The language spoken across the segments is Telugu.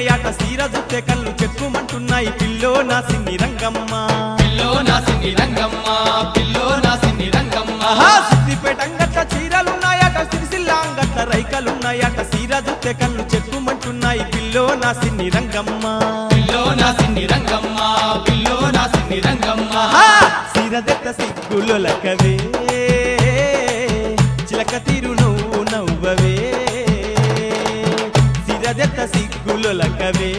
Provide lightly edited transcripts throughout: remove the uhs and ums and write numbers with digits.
చీరలున్నాయట సీర జుత్తే కళ్ళు చెక్కుమంటున్నాయి పిల్లో నా సిన్ని రంగమ్మ పిల్లో నా సిన్ని రంగమ్మ పిల్లో నా సిన్ని రంగమ్మ సిద్దిపేట అంగట్ల చీరలున్నాయట సిరిసిల్ల అంగట్ల రైకలున్నాయట సీర జుత్తే కళ్ళు చెక్కుమంటున్నాయి పిల్లో నా సిన్ని రంగమ్మ పిల్లో నా సిన్ని రంగమ్మ పిల్లో నా సిన్ని రంగమ్మ సీరదెత్త సిగ్గులొలకవే చిలక తీరు నువ్వు నవ్వవే సీరదెత్త సిగ్గులొలకవే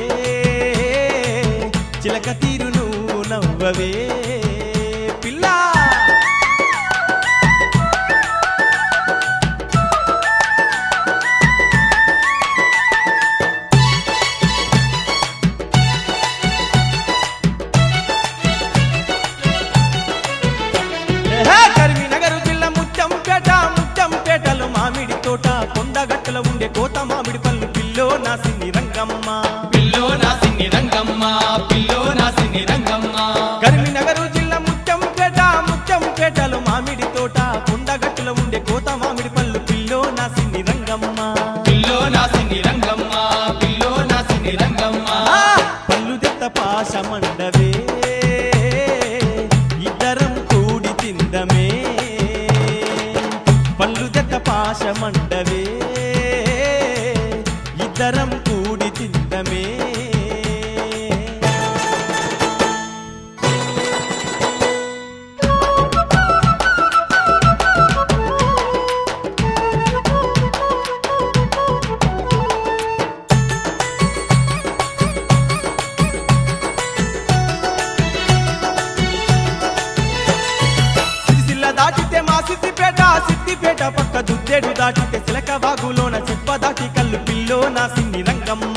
చిలక తీరు నువ్వు నవ్వవే పిల్లా కరీంనగర్ జిల్లా ముత్యంపేటలో మామిడి తోట కొండగట్టలో ఉండే కోత మామిడి పళ్ళు పిల్లో నా సిన్ని రంగమ్మ పిల్లో నా సిన్ని రంగమ్మ పిల్లో నా సిన్ని రంగమ్మ కరీంనగర్ జిల్లా ముత్యంపేటలో మామిడి తోట కొండగట్టలో ఉండే కోత మామిడి పళ్ళు పిల్లో నా సిన్ని రంగమ్మ పిల్లో నా సిన్ని రంగమ్మ పిల్లో నా సిన్ని రంగమ్మ పళ్ళు దెత్త పాశమండవే ఇద్దరం కూడి తిందమే పళ్ళు దెత్త పాశమండవే ఇద్దరం కూడి తిందమే దాటితే మా సిద్దిపేట పక్క దుద్దేడు దాటితే చిలక వాగులోన చెప్ప దాటి కళ్ళు పిల్లో నా సిన్ని రంగమ్మ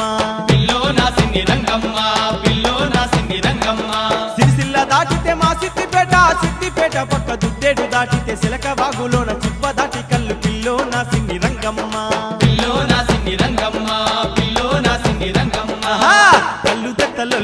పిల్లో నా సిన్ని రంగమ్మ పిల్లో నా సిన్ని రంగమ్మ సిరిసిల్ల దాటితే మా సిద్దిపేట పక్క దుద్దేడు దాటితే చిలక వాగులో